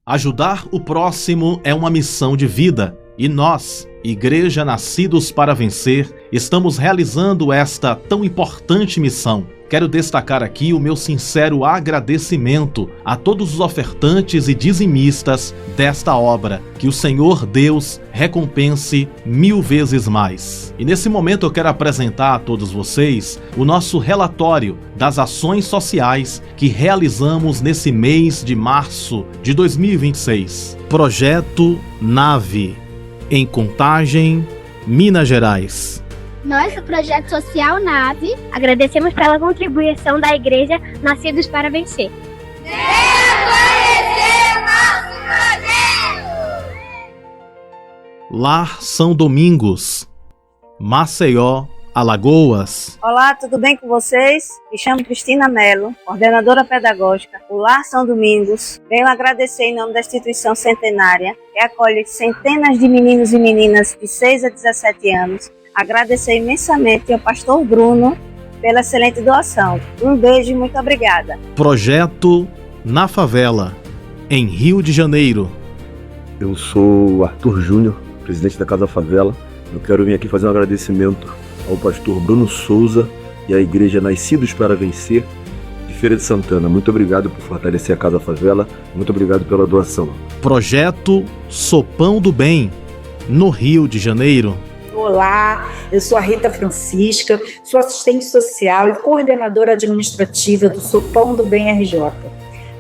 Ajudar o próximo é uma missão de vida e nós, Igreja Nascidos para Vencer, estamos realizando esta tão importante missão. Quero destacar aqui o meu sincero agradecimento a todos os ofertantes e dizimistas desta obra. Que o Senhor Deus recompense 1000 vezes mais. E nesse momento eu quero apresentar a todos vocês o nosso relatório das ações sociais que realizamos nesse mês de março de 2026. Projeto Nave, em Contagem, Minas Gerais. Nós, do Projeto Social Nave, agradecemos pela contribuição da Igreja Nascidos para Vencer. Lar São Domingos, Maceió, Alagoas. Olá, tudo bem com vocês? Me chamo Cristina Mello, coordenadora pedagógica do Lar São Domingos. Venho agradecer em nome da instituição centenária, que acolhe centenas de meninos e meninas de 6 a 17 anos. Agradecer imensamente ao pastor Bruno pela excelente doação. Um beijo e muito obrigada. Projeto Na Favela, em Rio de Janeiro. Eu sou Arthur Júnior, presidente da Casa Favela. Eu quero vir aqui fazer um agradecimento ao pastor Bruno Souza e à Igreja Nascidos para Vencer de Feira de Santana. Muito obrigado por fortalecer a Casa Favela. Muito obrigado pela doação. Projeto Sopão do Bem, no Rio de Janeiro. Olá, eu sou a Rita Francisca, sou assistente social e coordenadora administrativa do Sopão do Bem RJ.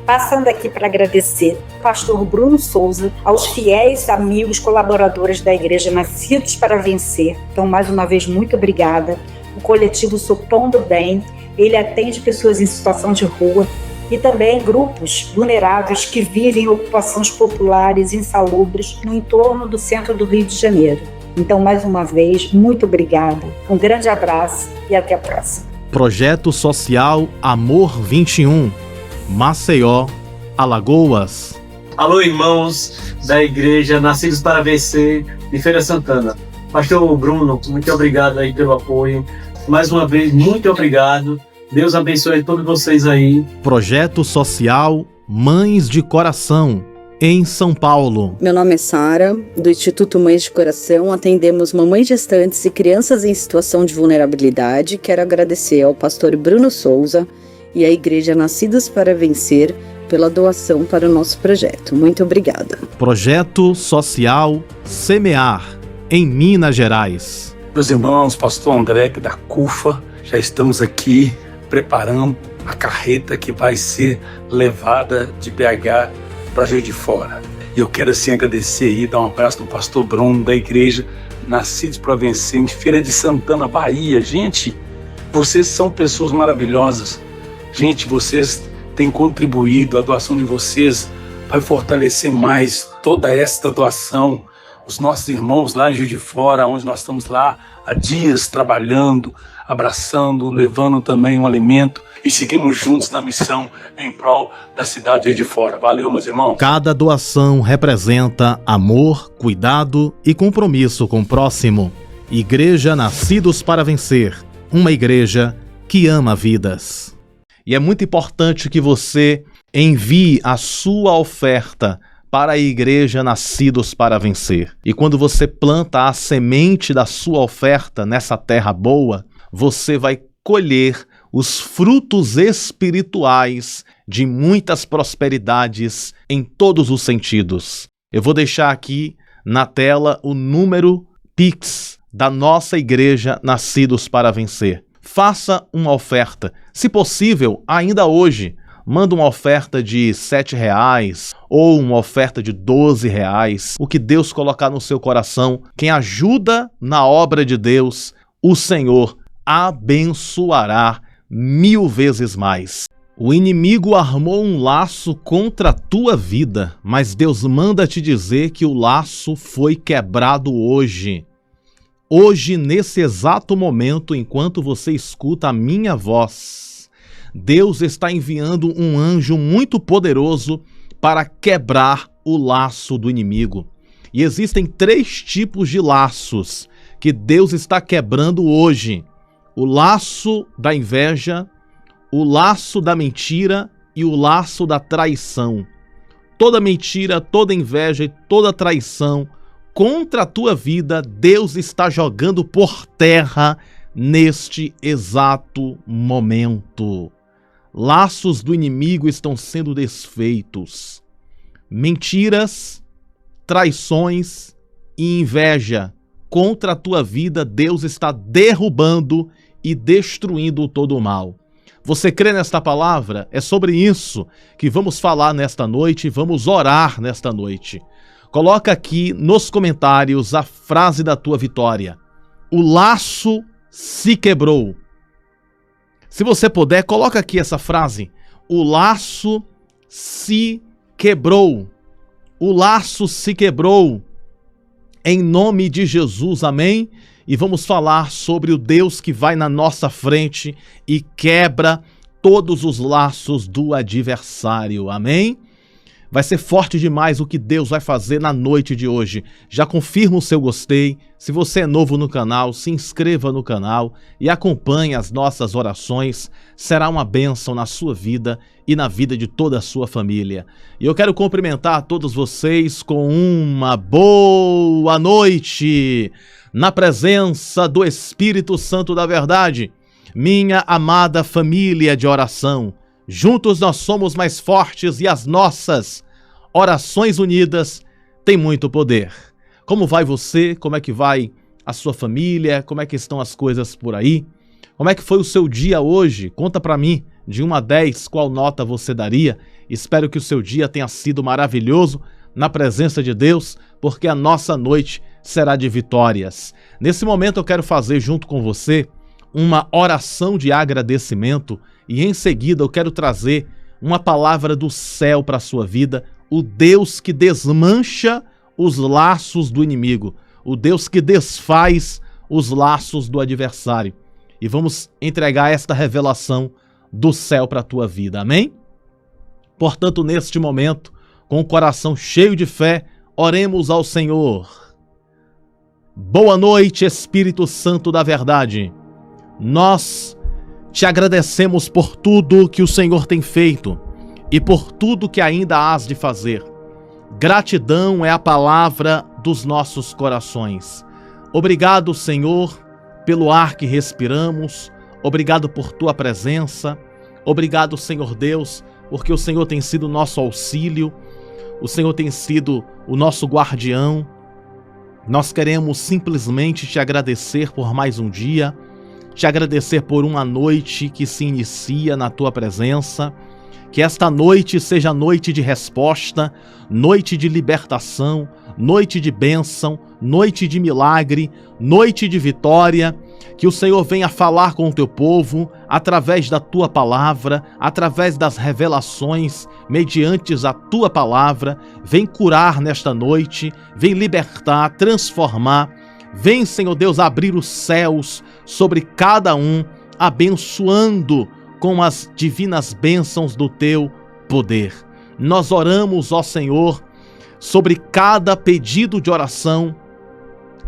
Passando aqui para agradecer ao pastor Bruno Souza, aos fiéis amigos, colaboradores da Igreja Nascidos para Vencer. Então, mais uma vez, muito obrigada. O coletivo Sopão do Bem, ele atende pessoas em situação de rua e também grupos vulneráveis que vivem em ocupações populares insalubres no entorno do centro do Rio de Janeiro. Então, mais uma vez, muito obrigada. Um grande abraço e até a próxima. Projeto Social Amor 21, Maceió, Alagoas. Alô, irmãos da Igreja Nascidos para Vencer de Feira Santana. Pastor Bruno, muito obrigado aí pelo apoio. Mais uma vez, muito obrigado. Deus abençoe todos vocês aí. Projeto Social Mães de Coração, em São Paulo. Meu nome é Sara, do Instituto Mães de Coração. Atendemos mamães gestantes e crianças em situação de vulnerabilidade. Quero agradecer ao pastor Bruno Souza e à Igreja Nascidos para Vencer pela doação para o nosso projeto. Muito obrigada. Projeto Social Semear, em Minas Gerais. Meus irmãos, pastor André da CUFA, já estamos aqui preparando a carreta que vai ser levada de BH para Juiz de Fora. E eu quero assim agradecer e dar um abraço no pastor Bruno da Igreja Nascidos para Vencer em Feira de Santana, Bahia. Gente, vocês são pessoas maravilhosas. Gente, vocês têm contribuído, a doação de vocês vai fortalecer mais toda esta doação. Os nossos irmãos lá em Juiz de Fora, onde nós estamos lá há dias trabalhando, abraçando, levando também um alimento e seguimos juntos na missão em prol da cidade de Juiz de Fora. Valeu, meus irmãos. Cada doação representa amor, cuidado e compromisso com o próximo. Igreja Nascidos para Vencer, uma igreja que ama vidas. E é muito importante que você envie a sua oferta para a Igreja Nascidos para Vencer. E quando você planta a semente da sua oferta nessa terra boa, você vai colher os frutos espirituais de muitas prosperidades em todos os sentidos. Eu vou deixar aqui na tela o número Pix da nossa Igreja Nascidos para Vencer. Faça uma oferta, se possível, ainda hoje. Manda uma oferta de R$7 ou uma oferta de R$12, o que Deus colocar no seu coração. Quem ajuda na obra de Deus, o Senhor abençoará 1000 vezes mais. O inimigo armou um laço contra a tua vida, mas Deus manda te dizer que o laço foi quebrado hoje. Hoje, nesse exato momento, enquanto você escuta a minha voz, Deus está enviando um anjo muito poderoso para quebrar o laço do inimigo. E existem 3 tipos de laços que Deus está quebrando hoje: o laço da inveja, o laço da mentira e o laço da traição. toda mentira, toda inveja e toda traição contra a tua vida, Deus está jogando por terra neste exato momento. Laços do inimigo estão sendo desfeitos. Mentiras, traições e inveja contra a tua vida, Deus está derrubando e destruindo todo o mal. Você crê nesta palavra? É sobre isso que vamos falar nesta noite, vamos orar nesta noite. Coloca aqui nos comentários a frase da tua vitória. O laço se quebrou. Se você puder, coloca aqui essa frase. O laço se quebrou. O laço se quebrou. Em nome de Jesus, amém? E vamos falar sobre o Deus que vai na nossa frente e quebra todos os laços do adversário, amém? Vai ser forte demais o que Deus vai fazer na noite de hoje. Já confirma o seu gostei. Se você é novo no canal, se inscreva no canal e acompanhe as nossas orações. Será uma bênção na sua vida e na vida de toda a sua família. E eu quero cumprimentar todos vocês com uma boa noite na presença do Espírito Santo da Verdade. Minha amada família de oração. Juntos nós somos mais fortes e as nossas orações unidas têm muito poder. Como vai você? Como é que vai a sua família? Como é que estão as coisas por aí? Como é que foi o seu dia hoje? Conta pra mim, de 1 a 10, qual nota você daria? Espero que o seu dia tenha sido maravilhoso na presença de Deus, porque a nossa noite será de vitórias. Nesse momento eu quero fazer junto com você uma oração de agradecimento e em seguida eu quero trazer uma palavra do céu para a sua vida, o Deus que desmancha os laços do inimigo, o Deus que desfaz os laços do adversário. E vamos entregar esta revelação do céu para a tua vida, amém? Portanto, neste momento, com o coração cheio de fé, oremos ao Senhor. Boa noite, Espírito Santo da Verdade. Nós te agradecemos por tudo que o Senhor tem feito e por tudo que ainda hás de fazer. Gratidão é a palavra dos nossos corações. Obrigado, Senhor, pelo ar que respiramos. Obrigado por tua presença. Obrigado, Senhor Deus, porque o Senhor tem sido nosso auxílio. O Senhor tem sido o nosso guardião. Nós queremos simplesmente te agradecer por mais um dia, te agradecer por uma noite que se inicia na tua presença. Que esta noite seja noite de resposta, noite de libertação, noite de bênção, noite de milagre, noite de vitória. Que o Senhor venha falar com o teu povo através da tua palavra, através das revelações, mediante a tua palavra. Vem curar nesta noite, vem libertar, transformar. Vem, Senhor Deus, abrir os céus sobre cada um, abençoando com as divinas bênçãos do teu poder. Nós oramos, ó Senhor, sobre cada pedido de oração.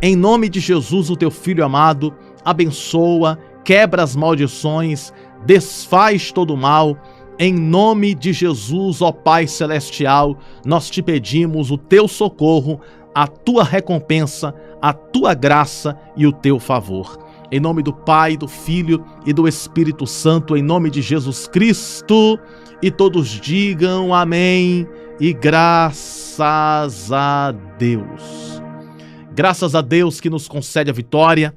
Em nome de Jesus, o teu Filho amado, abençoa, quebra as maldições, desfaz todo o mal. Em nome de Jesus, ó Pai Celestial, nós te pedimos o teu socorro, a tua recompensa, a tua graça e o teu favor. Em nome do Pai, do Filho e do Espírito Santo, em nome de Jesus Cristo, e todos digam amém e graças a Deus. Graças a Deus que nos concede a vitória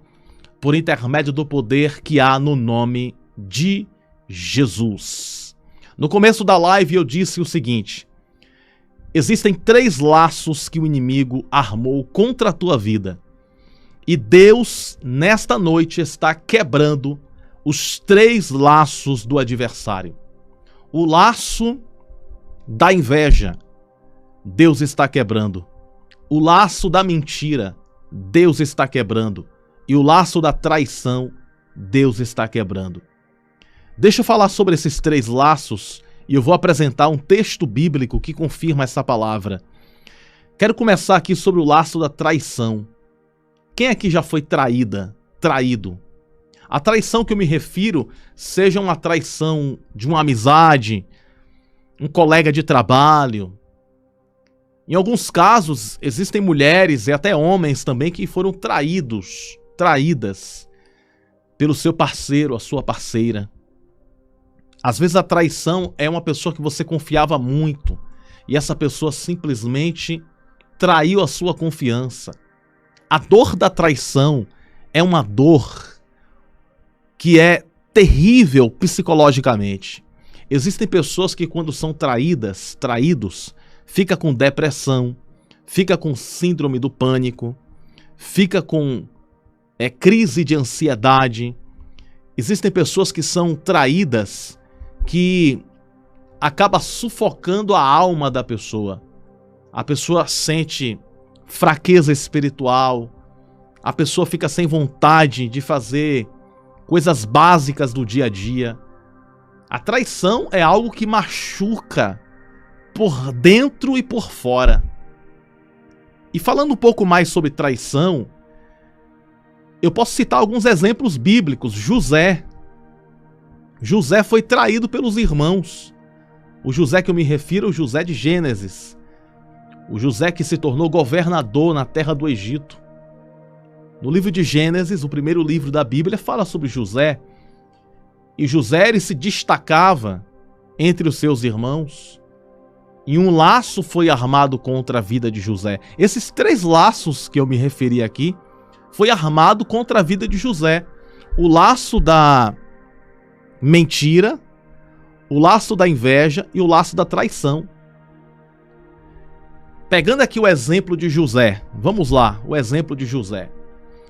por intermédio do poder que há no nome de Jesus. No começo da live eu disse o seguinte: existem 3 laços que o inimigo armou contra a tua vida. E Deus, nesta noite, está quebrando os 3 laços do adversário. O laço da inveja, Deus está quebrando. O laço da mentira, Deus está quebrando. E o laço da traição, Deus está quebrando. Deixa eu falar sobre esses 3 laços e eu vou apresentar um texto bíblico que confirma essa palavra. Quero começar aqui sobre o laço da traição. Quem aqui já foi traído? A traição que eu me refiro seja uma traição de uma amizade, um colega de trabalho, Em alguns casos, existem mulheres e até homens também que foram traídas pelo seu parceiro, a sua parceira. Às vezes a traição é uma pessoa que você confiava muito e essa pessoa simplesmente traiu a sua confiança. A dor da traição é uma dor que é terrível psicologicamente. Existem pessoas que quando são traídos, fica com depressão, fica com síndrome do pânico, fica com crise de ansiedade. Existem pessoas que são traídas que acaba sufocando a alma da pessoa. A pessoa sente fraqueza espiritual, a pessoa fica sem vontade de fazer coisas básicas do dia a dia. A traição é algo que machuca por dentro e por fora. E falando um pouco mais sobre traição, eu posso citar alguns exemplos bíblicos. José foi traído pelos irmãos. O José que eu me refiro é o José de Gênesis. O José que se tornou governador na terra do Egito. No livro de Gênesis, o primeiro livro da Bíblia, fala sobre José. E José ele se destacava entre os seus irmãos. E um laço foi armado contra a vida de José. Esses 3 laços que eu me referi aqui foi armado contra a vida de José. O laço da mentira, o laço da inveja e o laço da traição. Pegando aqui o exemplo de José, vamos lá, o exemplo de José.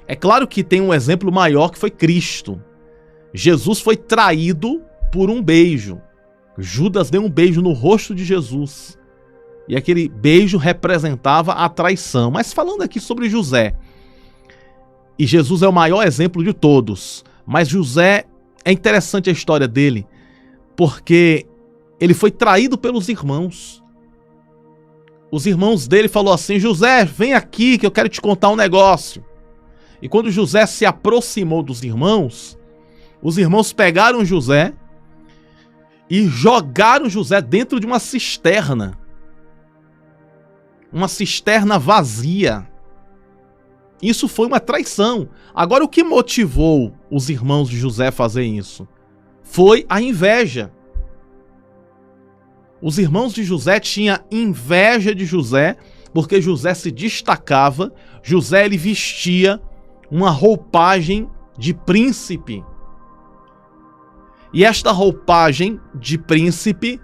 É claro que tem um exemplo maior que foi Cristo. Jesus foi traído por um beijo. Judas deu um beijo no rosto de Jesus. E aquele beijo representava a traição. Mas falando aqui sobre José, e Jesus é o maior exemplo de todos, mas José, é interessante a história dele, porque ele foi traído pelos irmãos. Os irmãos dele falaram assim: José, vem aqui que eu quero te contar um negócio. E quando José se aproximou dos irmãos, os irmãos pegaram José e jogaram José dentro de uma cisterna. Uma cisterna vazia. Isso foi uma traição. Agora, o que motivou os irmãos de José a fazer isso? Foi a inveja. Os irmãos de José tinham inveja de José, porque José se destacava. José ele vestia uma roupagem de príncipe. E esta roupagem de príncipe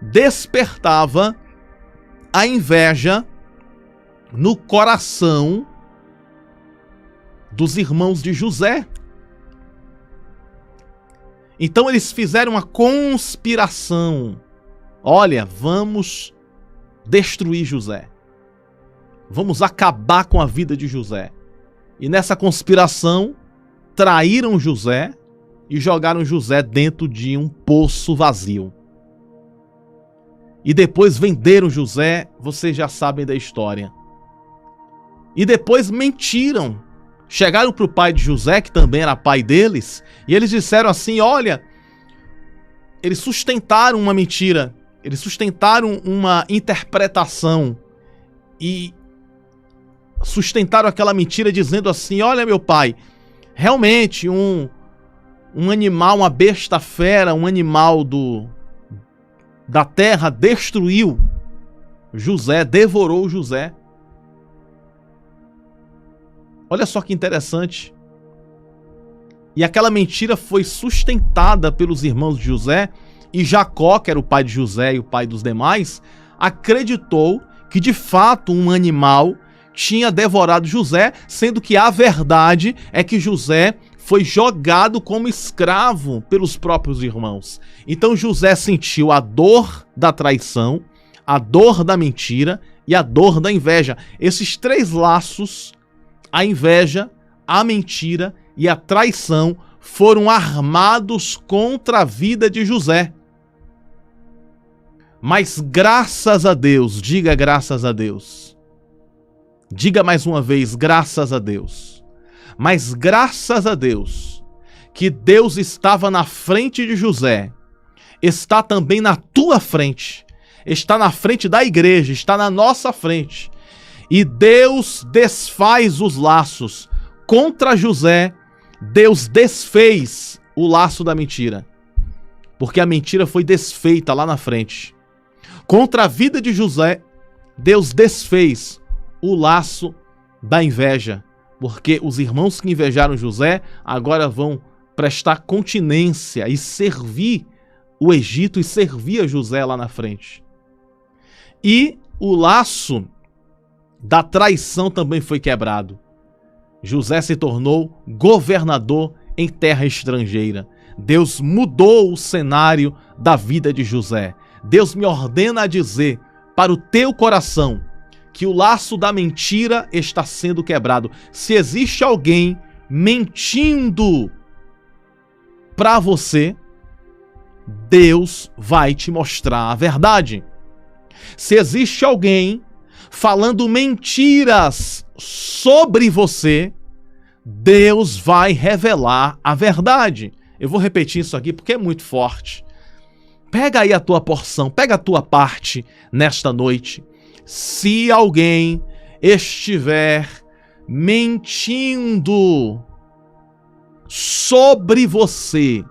despertava a inveja no coração dos irmãos de José. Então eles fizeram uma conspiração. Olha, vamos destruir José. Vamos acabar com a vida de José. E nessa conspiração, traíram José e jogaram José dentro de um poço vazio. E depois venderam José, vocês já sabem da história. E depois mentiram. Chegaram para o pai de José, que também era pai deles, e eles disseram assim: olha, eles sustentaram uma mentira, eles sustentaram uma interpretação e sustentaram aquela mentira dizendo assim: olha, meu pai, realmente um animal, uma besta fera, um animal da terra destruiu José, devorou José. Olha só que interessante. E aquela mentira foi sustentada pelos irmãos de José, e Jacó, que era o pai de José e o pai dos demais, acreditou que de fato um animal tinha devorado José, sendo que a verdade é que José foi jogado como escravo pelos próprios irmãos. Então José sentiu a dor da traição, a dor da mentira e a dor da inveja. Esses 3 laços, a inveja, a mentira e a traição, foram armados contra a vida de José. Mas graças a Deus, diga graças a Deus. Diga mais uma vez, graças a Deus. Mas graças a Deus, que Deus estava na frente de José, está também na tua frente. está na frente da igreja, está na nossa frente. E Deus desfaz os laços. Contra José, Deus desfez o laço da mentira. Porque a mentira foi desfeita lá na frente. Contra a vida de José, Deus desfez o laço da inveja. Porque os irmãos que invejaram José agora vão prestar continência e servir o Egito e servir a José lá na frente. E o laço da traição também foi quebrado. José se tornou governador em terra estrangeira. Deus mudou o cenário da vida de José. Deus me ordena a dizer para o teu coração que o laço da mentira está sendo quebrado. Se existe alguém mentindo para você, Deus vai te mostrar a verdade. Se existe alguém falando mentiras sobre você, Deus vai revelar a verdade. Eu vou repetir isso aqui porque é muito forte. Pega aí a tua porção, pega a tua parte nesta noite. Se alguém estiver mentindo sobre você,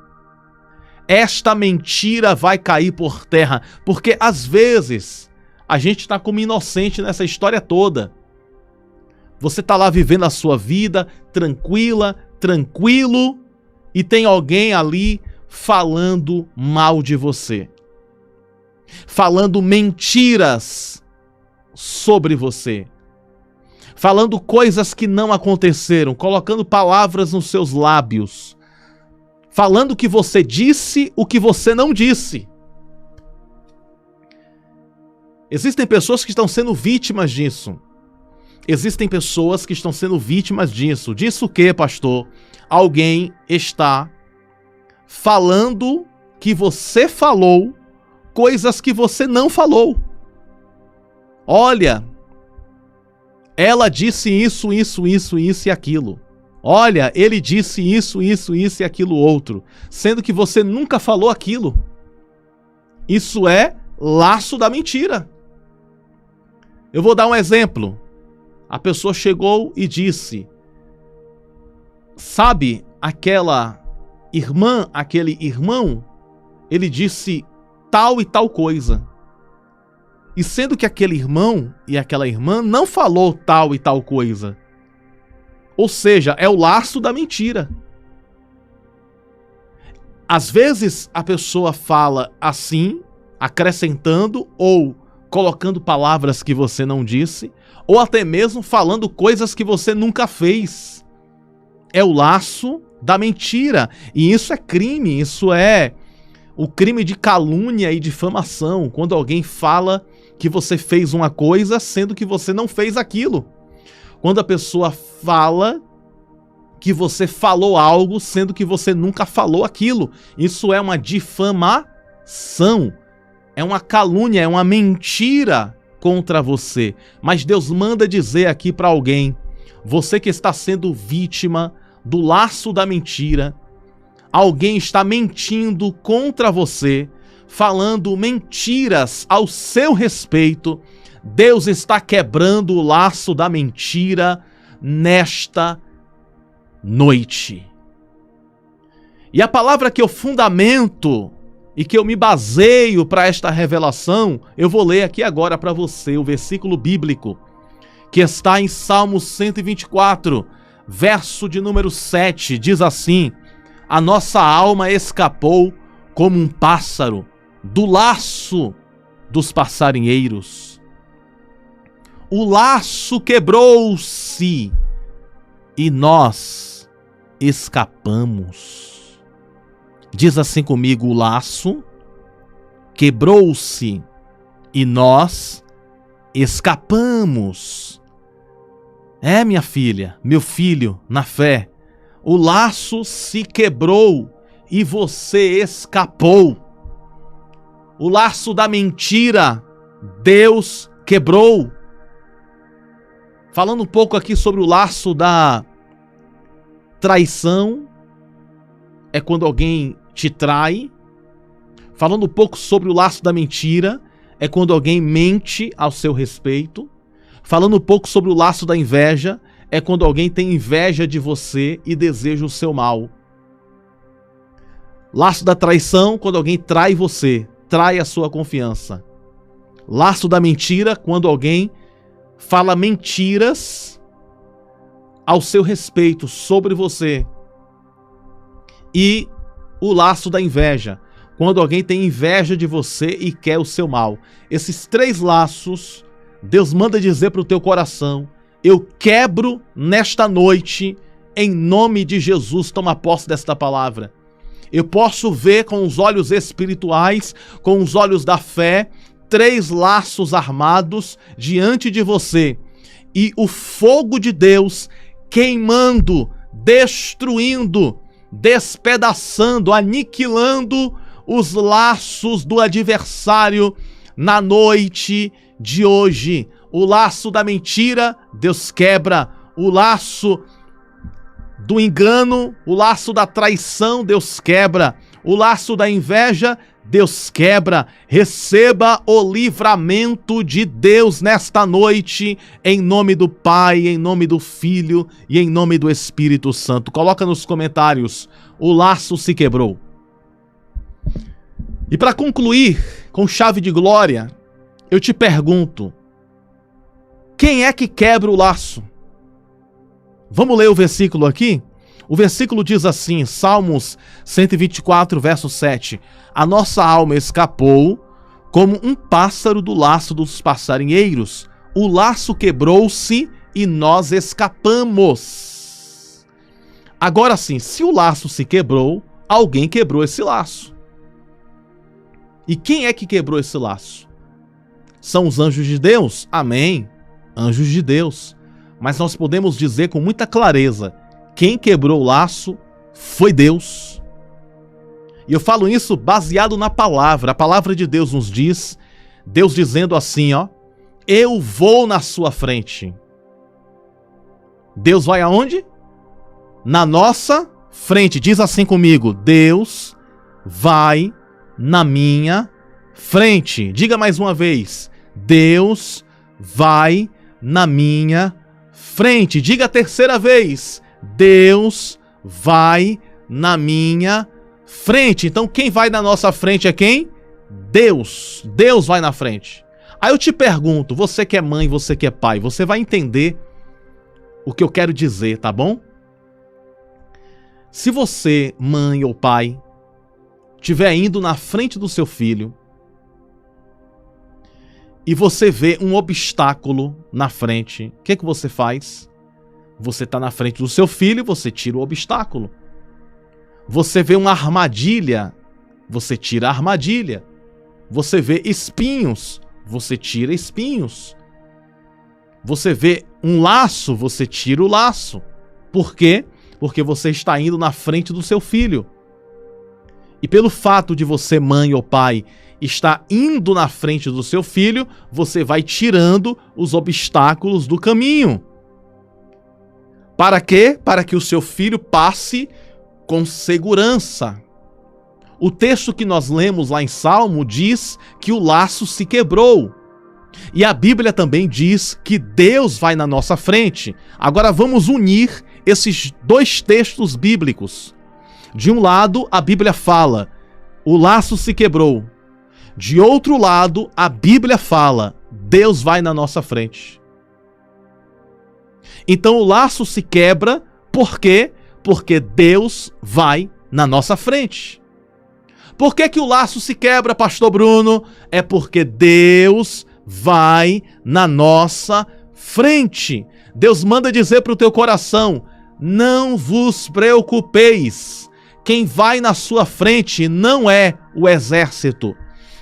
esta mentira vai cair por terra, porque às vezes a gente está como inocente nessa história toda. Você está lá vivendo a sua vida, tranquila, tranquilo, e tem alguém ali falando mal de você, falando mentiras sobre você, falando coisas que não aconteceram, colocando palavras nos seus lábios, falando que você disse o que você não disse. Existem pessoas que estão sendo vítimas disso. Existem pessoas que estão sendo vítimas disso. Disso o quê, pastor? Alguém está falando que você falou coisas que você não falou. Olha, ela disse isso, isso, isso, isso e aquilo. Olha, ele disse isso, isso, isso e aquilo outro. Sendo que você nunca falou aquilo. Isso é laço da mentira. Eu vou dar um exemplo. A pessoa chegou e disse: sabe aquela irmã, aquele irmão? Ele disse tal e tal coisa. E sendo que aquele irmão e aquela irmã não falou tal e tal coisa. Ou seja, é o laço da mentira. Às vezes a pessoa fala assim, acrescentando ou colocando palavras que você não disse, ou até mesmo falando coisas que você nunca fez. É o laço da mentira. E isso é crime, isso é o crime de calúnia e difamação, quando alguém fala que você fez uma coisa, sendo que você não fez aquilo. Quando a pessoa fala que você falou algo, sendo que você nunca falou aquilo. Isso é uma difamação. É uma calúnia, é uma mentira contra você. Mas Deus manda dizer aqui para alguém, você que está sendo vítima do laço da mentira, alguém está mentindo contra você, falando mentiras ao seu respeito. Deus está quebrando o laço da mentira nesta noite. E a palavra que eu fundamento e que eu me baseio para esta revelação, eu vou ler aqui agora para você o versículo bíblico que está em Salmo 124, verso de número 7, diz assim: a nossa alma escapou como um pássaro do laço dos passarinheiros. O laço quebrou-se e nós escapamos. Diz assim comigo: o laço quebrou-se e nós escapamos. É, minha filha, meu filho, na fé, o laço se quebrou e você escapou. O laço da mentira, Deus quebrou. Falando um pouco aqui sobre o laço da traição, é quando alguém te trai. Falando um pouco sobre o laço da mentira, é quando alguém mente ao seu respeito. Falando um pouco sobre o laço da inveja, é quando alguém tem inveja de você e deseja o seu mal. Laço da traição, quando alguém trai você, trai a sua confiança. Laço da mentira, quando alguém fala mentiras ao seu respeito, sobre você. E o laço da inveja, quando alguém tem inveja de você e quer o seu mal. Esses 3 laços, Deus manda dizer para o teu coração: eu quebro nesta noite, em nome de Jesus. Toma posse desta palavra. Eu posso ver com os olhos espirituais, com os olhos da fé, 3 laços armados diante de você. E o fogo de Deus queimando, destruindo, despedaçando, aniquilando os laços do adversário na noite de hoje. O laço da mentira, Deus quebra. O laço do engano, o laço da traição, Deus quebra. O laço da inveja, Deus quebra. Receba o livramento de Deus nesta noite, em nome do Pai, em nome do Filho e em nome do Espírito Santo. Coloca nos comentários: o laço se quebrou. E para concluir com chave de glória, eu te pergunto: quem é que quebra o laço? Vamos ler o versículo aqui? O versículo diz assim, Salmos 124, verso 7. A nossa alma escapou como um pássaro do laço dos passarinheiros. O laço quebrou-se e nós escapamos. Agora sim, se o laço se quebrou, alguém quebrou esse laço. E quem é que quebrou esse laço? São os anjos de Deus? Amém. Anjos de Deus. Mas nós podemos dizer com muita clareza: quem quebrou o laço foi Deus. E eu falo isso baseado na palavra. A palavra de Deus nos diz, Deus dizendo assim, ó: eu vou na sua frente. Deus vai aonde? Na nossa frente. Diz assim comigo: Deus vai na minha frente. Diga mais uma vez: Deus vai na minha frente. Diga a terceira vez: Deus vai na minha frente. Então quem vai na nossa frente é quem? Deus. Deus vai na frente. Aí eu te pergunto, você que é mãe, você que é pai, você vai entender o que eu quero dizer, tá bom? Se você, mãe ou pai, estiver indo na frente do seu filho e você vê um obstáculo na frente, o que que você faz? Você está na frente do seu filho, você tira o obstáculo. Você vê uma armadilha, você tira a armadilha. Você vê espinhos, você tira espinhos. Você vê um laço, você tira o laço. Por quê? Porque você está indo na frente do seu filho. E pelo fato de você, mãe ou pai, estar indo na frente do seu filho, você vai tirando os obstáculos do caminho. Para quê? Para que o seu filho passe com segurança. O texto que nós lemos lá em Salmo diz que o laço se quebrou. E a Bíblia também diz que Deus vai na nossa frente. Agora vamos unir esses 2 textos bíblicos. De um lado, a Bíblia fala: o laço se quebrou. De outro lado, a Bíblia fala: Deus vai na nossa frente. Então o laço se quebra, por quê? Porque Deus vai na nossa frente. Por que que o laço se quebra, pastor Bruno? É porque Deus vai na nossa frente. Deus manda dizer para o teu coração: não vos preocupeis. Quem vai na sua frente não é o exército.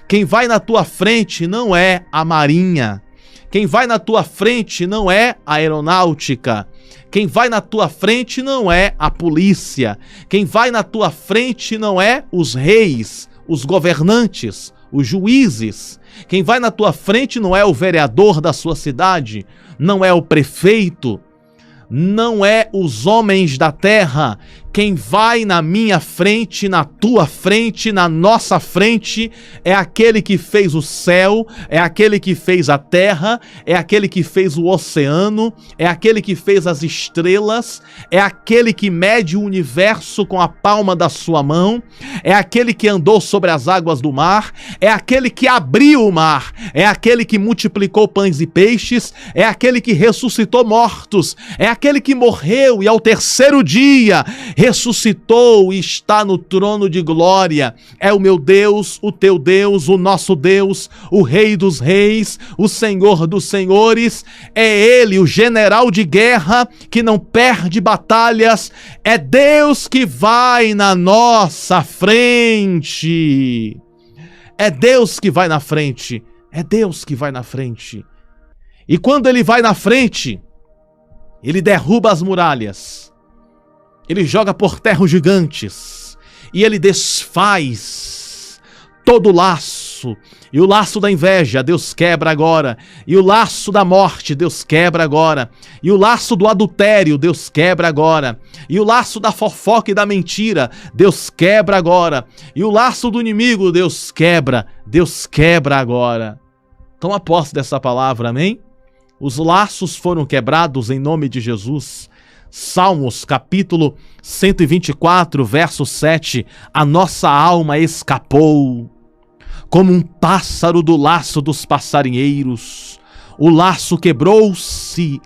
Quem vai na tua frente não é a marinha. Quem vai na tua frente não é a aeronáutica. Quem vai na tua frente não é a polícia. Quem vai na tua frente não é os reis, os governantes, os juízes. Quem vai na tua frente não é o vereador da sua cidade, não é o prefeito, não é os homens da terra. Quem vai na minha frente, na tua frente, na nossa frente, é aquele que fez o céu, é aquele que fez a terra, é aquele que fez o oceano, é aquele que fez as estrelas, é aquele que mede o universo com a palma da sua mão, é aquele que andou sobre as águas do mar, é aquele que abriu o mar, é aquele que multiplicou pães e peixes, é aquele que ressuscitou mortos, é aquele que morreu e ao terceiro dia ressuscitou e está no trono de glória. É o meu Deus, o teu Deus, o nosso Deus, o Rei dos reis, o Senhor dos senhores. É Ele, o general de guerra que não perde batalhas. É Deus que vai na nossa frente. É Deus que vai na frente. É Deus que vai na frente. E quando Ele vai na frente, Ele derruba as muralhas. Ele joga por terra os gigantes. E Ele desfaz todo o laço. E o laço da inveja, Deus quebra agora. E o laço da morte, Deus quebra agora. E o laço do adultério, Deus quebra agora. E o laço da fofoca e da mentira, Deus quebra agora. E o laço do inimigo, Deus quebra agora. Toma posse dessa palavra, amém? Os laços foram quebrados em nome de Jesus. Salmos, capítulo 124, verso 7. A nossa alma escapou como um pássaro do laço dos passarinheiros. O laço quebrou-se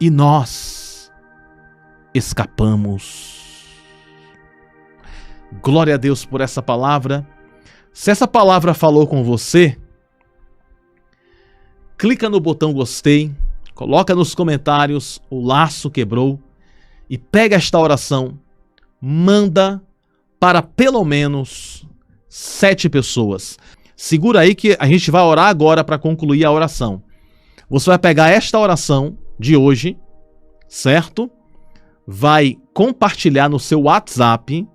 e nós escapamos. Glória a Deus por essa palavra. Se essa palavra falou com você, clica no botão gostei, coloca nos comentários o laço quebrou e pega esta oração, manda para pelo menos 7 pessoas. Segura aí que a gente vai orar agora para concluir a oração. Você vai pegar esta oração de hoje, certo? Vai compartilhar no seu WhatsApp,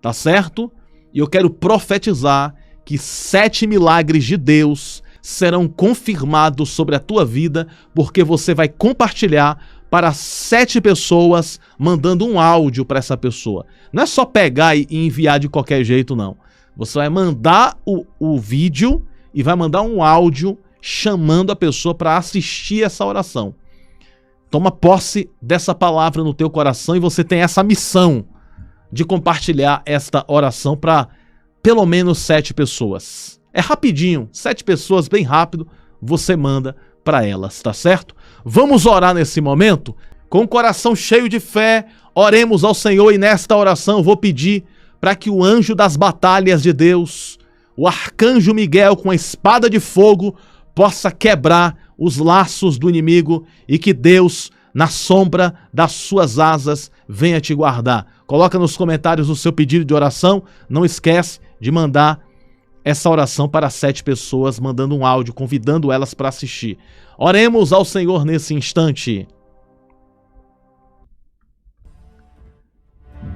tá certo? E eu quero profetizar que 7 milagres de Deus serão confirmados sobre a tua vida, porque você vai compartilhar para 7 pessoas, mandando um áudio para essa pessoa. Não é só pegar e enviar de qualquer jeito, não. Você vai mandar o vídeo e vai mandar um áudio chamando a pessoa para assistir essa oração. Toma posse dessa palavra no teu coração e você tem essa missão de compartilhar esta oração para pelo menos 7 pessoas. É rapidinho, 7 pessoas, bem rápido, você manda para elas, tá certo? Vamos orar nesse momento? Com o coração cheio de fé, oremos ao Senhor e nesta oração eu vou pedir para que o anjo das batalhas de Deus, o arcanjo Miguel com a espada de fogo, possa quebrar os laços do inimigo e que Deus, na sombra das suas asas, venha te guardar. Coloca nos comentários o seu pedido de oração, não esquece de mandar essa oração para 7 pessoas, mandando um áudio, convidando elas para assistir. Oremos ao Senhor nesse instante.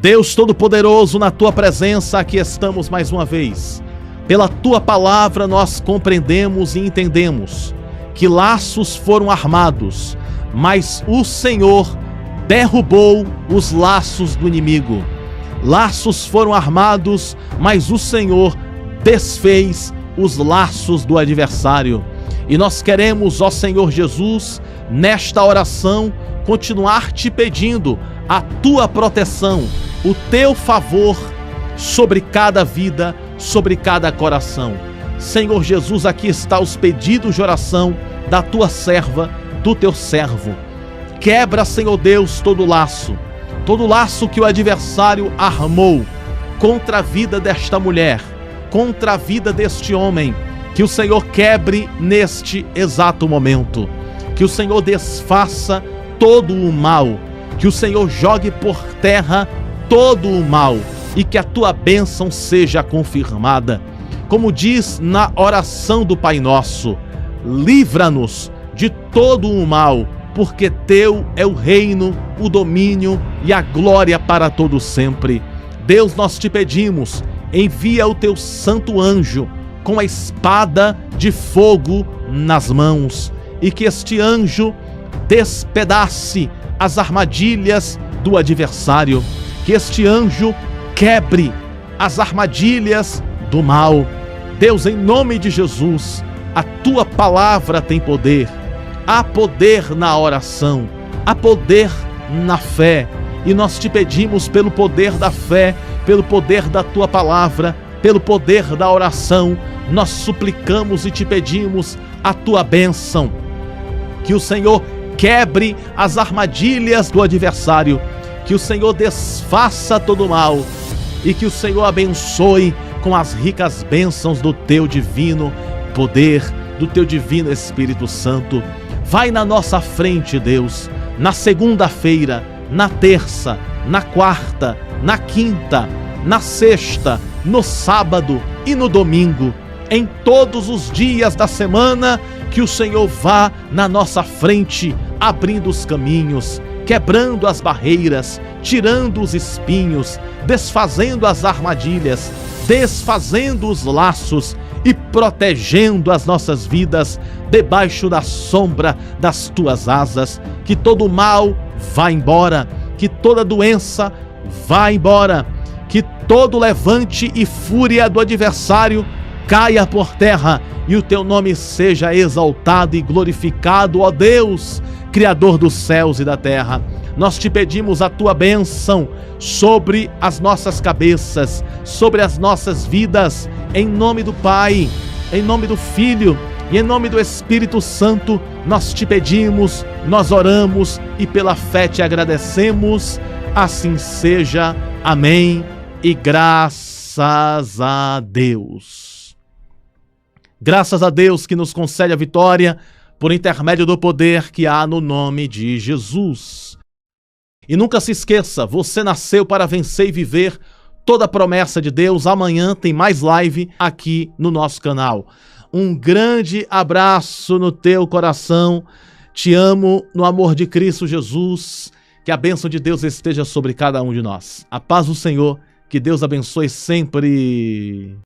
Deus Todo-Poderoso, na Tua presença, aqui estamos mais uma vez. Pela Tua palavra nós compreendemos e entendemos que laços foram armados, mas o Senhor derrubou os laços do inimigo. Laços foram armados, mas o Senhor desfez os laços do adversário. E nós queremos, ó Senhor Jesus, nesta oração, continuar te pedindo a tua proteção, o teu favor sobre cada vida, sobre cada coração. Senhor Jesus, aqui está os pedidos de oração da tua serva, do teu servo. Quebra, Senhor Deus, todo laço que o adversário armou contra a vida desta mulher, contra a vida deste homem, que o Senhor quebre neste exato momento, que o Senhor desfaça todo o mal, que o Senhor jogue por terra todo o mal e que a tua bênção seja confirmada. Como diz na oração do Pai Nosso, livra-nos de todo o mal, porque teu é o reino, o domínio e a glória para todo sempre. Deus, nós te pedimos, envia o teu santo anjo com a espada de fogo nas mãos e que este anjo despedace as armadilhas do adversário, que este anjo quebre as armadilhas do mal. Deus, em nome de Jesus, a tua palavra tem poder. Há poder na oração, há poder na fé. E nós te pedimos, pelo poder da fé, pelo poder da tua palavra, pelo poder da oração, nós suplicamos e te pedimos a tua bênção. Que o Senhor quebre as armadilhas do adversário, que o Senhor desfaça todo o mal e que o Senhor abençoe com as ricas bênçãos do teu divino poder, do teu divino Espírito Santo. Vai na nossa frente, Deus, na segunda-feira, na terça, na quarta, na quinta, na sexta, no sábado e no domingo. Em todos os dias da semana, que o Senhor vá na nossa frente, abrindo os caminhos, quebrando as barreiras, tirando os espinhos, desfazendo as armadilhas, desfazendo os laços e protegendo as nossas vidas debaixo da sombra das tuas asas. Que todo mal vá embora, que toda doença vá embora, que todo levante e fúria do adversário caia por terra e o teu nome seja exaltado e glorificado, ó Deus, Criador dos céus e da terra. Nós te pedimos a tua bênção sobre as nossas cabeças, sobre as nossas vidas, em nome do Pai, em nome do Filho e em nome do Espírito Santo. Nós te pedimos, nós oramos e pela fé te agradecemos. Assim seja. Amém. E graças a Deus. Graças a Deus que nos concede a vitória por intermédio do poder que há no nome de Jesus. E nunca se esqueça, você nasceu para vencer e viver toda a promessa de Deus. Amanhã tem mais live aqui no nosso canal. Um grande abraço no teu coração. Te amo no amor de Cristo Jesus. Que a bênção de Deus esteja sobre cada um de nós. A paz do Senhor. Que Deus abençoe sempre.